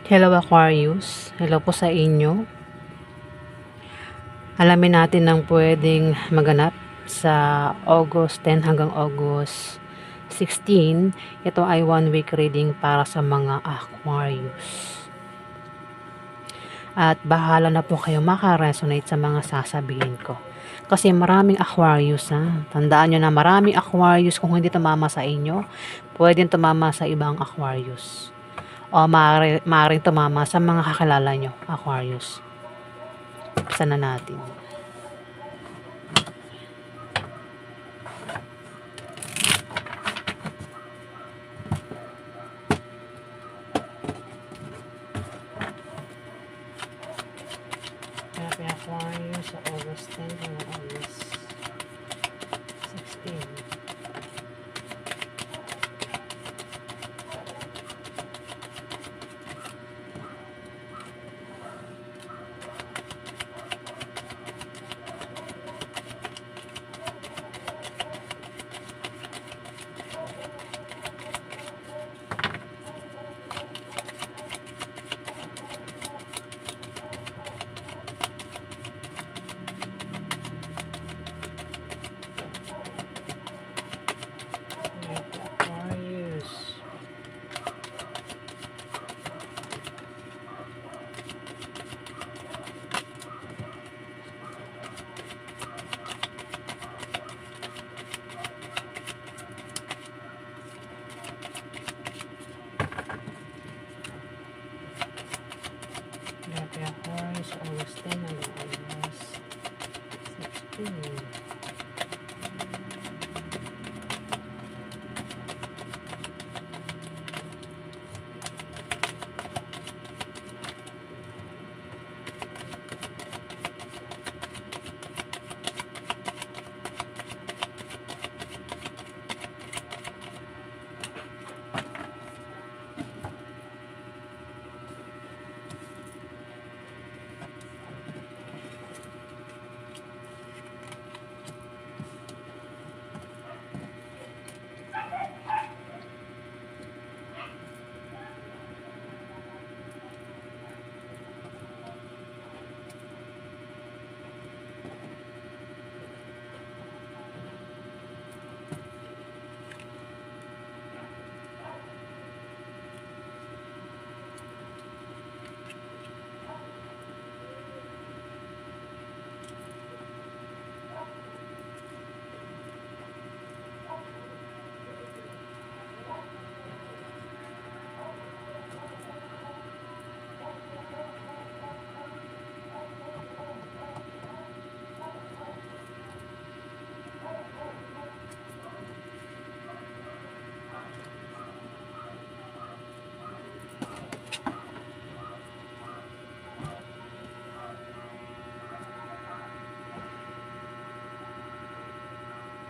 Hello Aquarius, hello po sa inyo. Alamin natin ang pwedeng maganap sa August 10 hanggang August 16. Ito ay 1 week reading para sa mga Aquarius. At bahala na po kayo makaresonate sa mga sasabihin ko. Kasi maraming Aquarius ha. Tandaan nyo na maraming Aquarius, kung hindi tumama sa inyo, pwedeng tumama sa ibang Aquarius. O maaaring tumama sa mga kakilala nyo, Aquarius. Buksan na natin. Happy Aquarius sa August 10 hanggang August 16. Happy Aquarius sa August 10 hanggang August 16.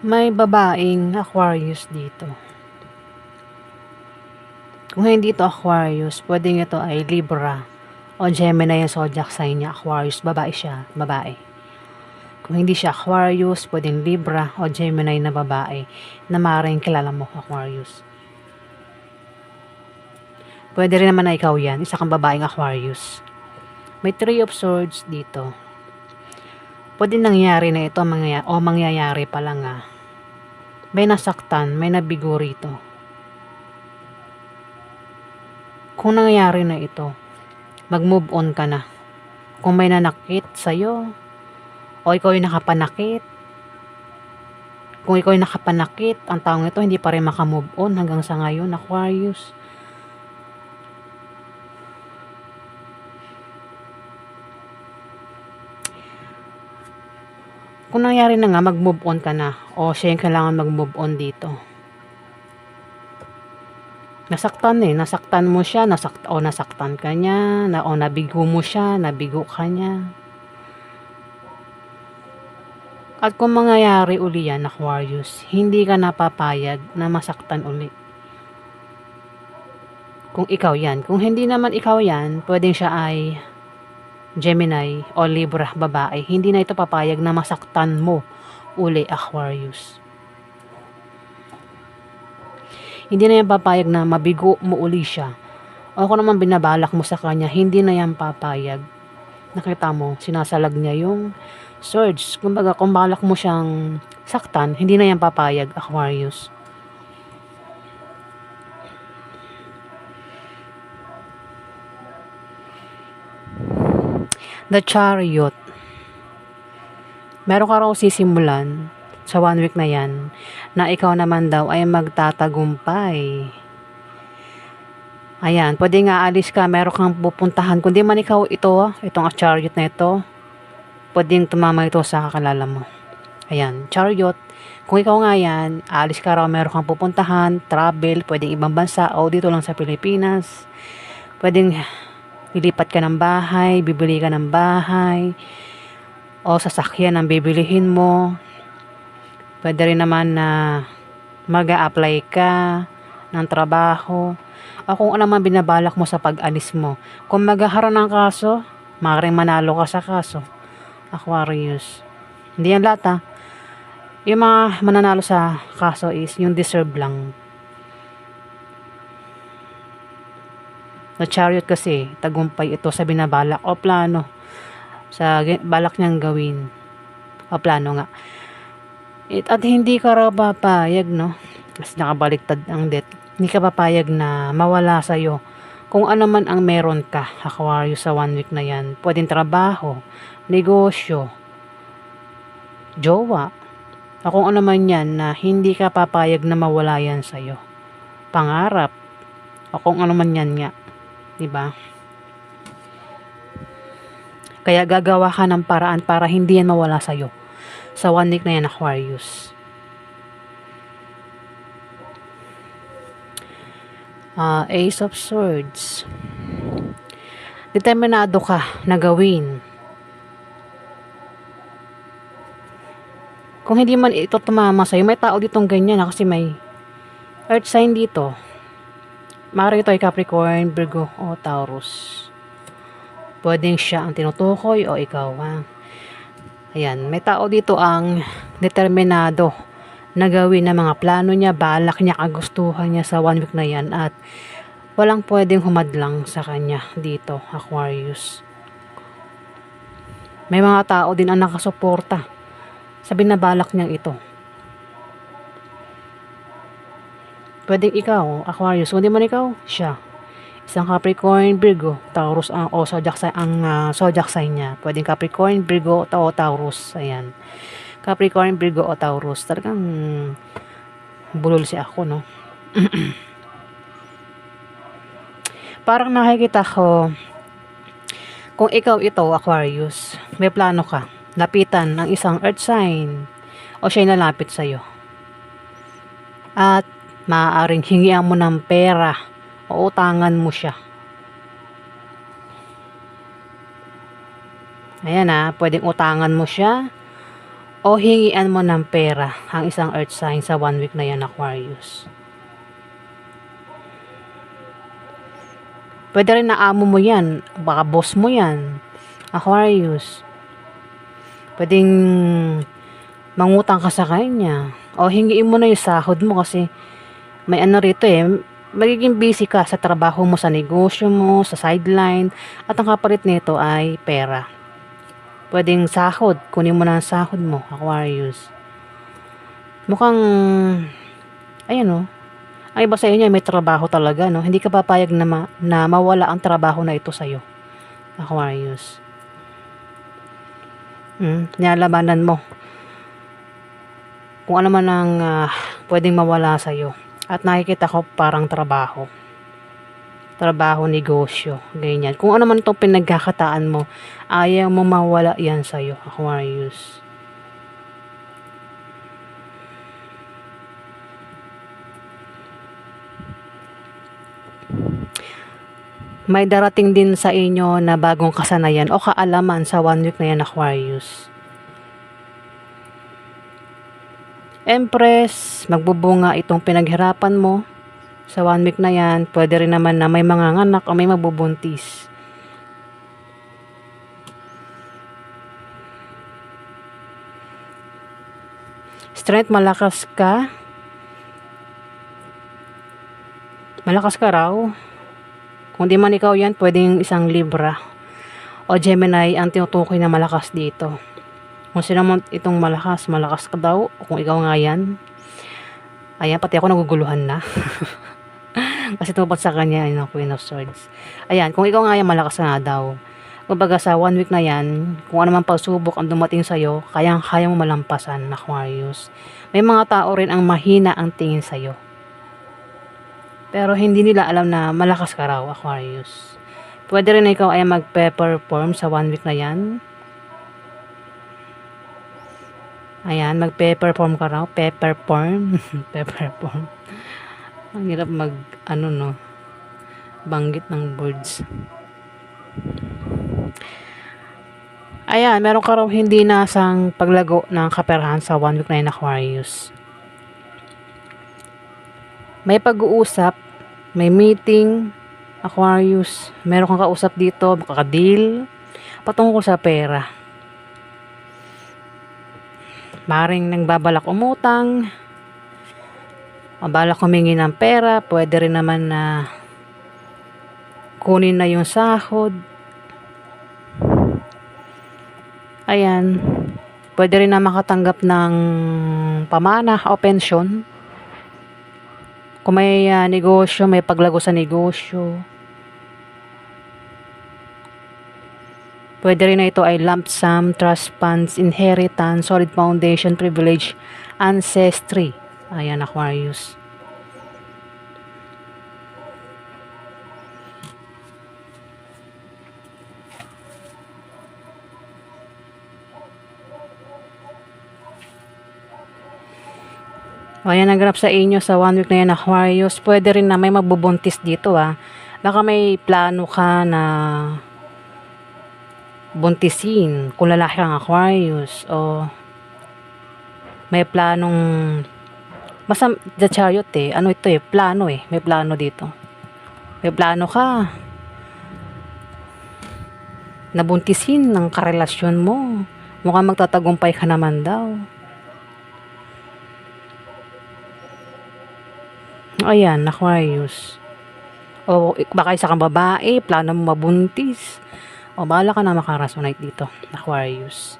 May babaeng Aquarius dito. Kung hindi ito Aquarius, pwedeng ito ay Libra o Gemini yung zodiac sign niya. Aquarius, babae siya, babae. Kung hindi siya Aquarius, pwedeng Libra o Gemini na babae na maaaring kilala mo, Aquarius. Pwede rin naman na ikaw yan, isa kang babaeng Aquarius. May 3 of Swords dito. Pwede nangyari na ito o mangyayari pa lang may nasaktan, may nabigo rito. Kung nangyayari na ito, mag-move on ka na. Kung may nanakit sa'yo, o ikaw yung nakapanakit, kung ikaw yung nakapanakit, ang taong ito hindi pa rin makamove on hanggang sa ngayon, Aquarius. Kung nangyari na nga, mag-move on ka na. O siya yung kailangan mag-move on dito. Nasaktan nasaktan mo siya, nasaktan ka niya, nabigo mo siya, nabigo ka niya. At kung mangyayari uli yan, Aquarius, hindi ka napapayag na masaktan uli. Kung ikaw yan. Kung hindi naman ikaw yan, pwedeng siya ay Gemini o Libra, babae. Hindi na ito papayag na masaktan mo uli, Aquarius. Hindi na yan papayag na mabigo mo uli siya O kung naman binabalak mo sa kanya, hindi na yan papayag. Nakita mo, sinasalag niya yung swords. Kumbaga, kung balak mo siyang saktan, hindi na yan papayag, Aquarius. The Chariot. Meron ka raw sisimulan sa 1 week na yan na ikaw naman daw ay magtatagumpay. Ayan, pwede nga alis ka, meron kang pupuntahan. Kung di man ikaw itong chariot na ito, pwedeng tumama ito sa kakalala mo. Ayan, chariot. Kung ikaw nga yan, alis ka raw, meron kang pupuntahan, travel, pwedeng ibang bansa o dito lang sa Pilipinas. Pwedeng lilipat ka ng bahay, bibili ka ng bahay, o sasakyan ang bibilihin mo. Pwede rin naman na mag-a-apply ka ng trabaho o kung ano man binabalak mo sa pag-alis mo. Kung maghaharoon ng kaso, maaaring manalo ka sa kaso, Aquarius. Hindi yan lahat Yung mga mananalo sa kaso is yung deserve lang. The Chariot kasi, tagumpay ito sa binabalak o plano. Sa balak niyang gawin. O plano nga. At hindi ka raw papayag, no? Kasi nakabaliktad ang death. Hindi ka papayag na mawala sa'yo kung ano man ang meron ka, Aquarius, sa 1 week na yan. Pwedeng trabaho, negosyo, jowa, o kung ano man yan na hindi ka papayag na mawala yan sa'yo. Pangarap, o kung ano man yan nga. Diba? Kaya gagawa ka ng paraan para hindi yan mawala sa'yo. Sa 1 week na yan, Aquarius. Ace of Swords. Determinado ka na gawin. Kung hindi man ito tumama sa'yo, may tao ditong ganyan kasi may earth sign dito. Maaari ito ay Capricorn, Virgo, o Taurus. Pwedeng siya ang tinutukoy o ikaw. Ayan, may tao dito ang determinado na gawin na mga plano niya, balak niya, kagustuhan niya sa 1 week na yan at walang pwedeng humadlang sa kanya dito, Aquarius. May mga tao din ang nakasuporta sa binabalak niyang ito. Pwedeng ikaw, Aquarius, kung di man ikaw, siya. Isang Capricorn, Virgo, Taurus o zodiac sign niya. Pwedeng Capricorn, Virgo, o Taurus. Ayan. Capricorn, Virgo, o Taurus. Talagang bulol si ako, no? Parang nakikita ko, kung ikaw ito, Aquarius, may plano ka, lapitan ng isang earth sign, o siya'y nalapit sa'yo. At maaaring hingian mo ng pera, o utangan mo siya. Ayan pwedeng utangan mo siya, o hingian mo ng pera ang isang earth sign sa 1 week na yan, Aquarius. Pwede rin na amo mo yan, baka boss mo yan, Aquarius. Pwedeng mangutang ka sa kanya, o hingiin mo na yung sahod mo kasi may rito magiging busy ka sa trabaho mo, sa negosyo mo, sa sideline, at ang kapalit nito ay pera. Pwedeng sahod, kunin mo na ang sahod mo, Aquarius. Mukhang, ayan ang iba sa inyo may trabaho talaga, no? Hindi ka papayag na mawala ang trabaho na ito sa'yo, Aquarius. Nilalabanan mo kung ano man ang pwedeng mawala sa'yo. At nakikita ko parang trabaho, negosyo, ganyan. Kung ano man itong pinagkakataan mo, ayaw mo mawala yan sa'yo, Aquarius. May darating din sa inyo na bagong kasanayan o kaalaman sa 1 week na yan, Aquarius. Empress, magbubunga itong pinaghirapan mo sa 1 week na yan. Pwede rin naman na may mga anak o may mabubuntis. Strength, malakas ka. Malakas ka raw. Kung di man ikaw yan, pwedeng isang Libra o Gemini ang tinutukoy na malakas dito. Kung sino man itong malakas, malakas ka daw. Kung ikaw nga yan. Ayan, pati ako naguguluhan na. Kasi tupad sa kanya, Queen of Swords. Ayan, kung ikaw nga yan, malakas ka nga daw. Kumbaga sa 1 week na yan, kung ano man pagsubok ang dumating sa'yo, kaya mo malampasan, Aquarius. May mga tao rin ang mahina ang tingin sa'yo. Pero hindi nila alam na malakas ka raw, Aquarius. Pwede rin na ikaw ay magpe-perform sa 1 week na yan. Ayan, magpe-perform ka raw. Pepperform. Pepperform. Ang hirap banggit ng words. Ayan, meron ka raw hindi nasang paglago ng kaperahan sa 1 week na yun, Aquarius. May pag-uusap, may meeting, Aquarius. Meron kang kausap dito, makaka-deal, patungkol sa pera. Maring nagbabalak umutang, mabalak humingi ng pera, pwede rin naman na kunin na yung sahod. Ayan, pwede rin na makatanggap ng pamana o pensyon. Kung may negosyo, may paglago sa negosyo. Pwede rin na ito ay lump sum, trust funds, inheritance, solid foundation, privilege, ancestry. Ayan, Aquarius. Ayan, naganap sa inyo sa 1 week na yan, Aquarius. Pwede rin na may magbubuntis dito, Baka may plano ka na buntisin kung lalaki kang Aquarius, o may planong basta the chariot ito plano may plano dito, may plano ka nabuntisin ng karelasyon mo, mukhang magtatagumpay ka naman daw. Ayan, Aquarius. O baka isa kang babae, plano mo mabuntis, o bahala ka na makaresonate dito, Aquarius.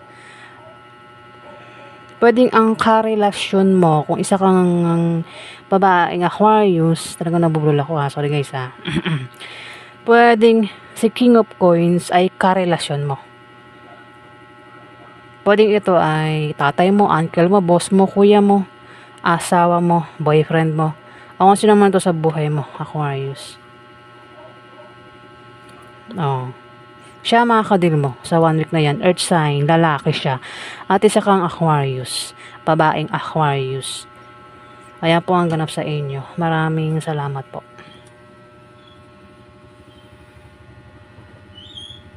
Pwedeng ang karelasyon mo, kung isa kang babaeng Aquarius, talagang nabubulol ako sorry guys pwedeng si King of Coins ay karelasyon mo. Pwedeng ito ay tatay mo, uncle mo, boss mo, kuya mo, asawa mo, boyfriend mo, o kung sino man ito sa buhay mo, Aquarius. Siya makakadil mo sa 1 week na yan. Earth sign, lalaki siya. At isa kang Aquarius, babaeng Aquarius. Ayan po ang ganap sa inyo. Maraming salamat po.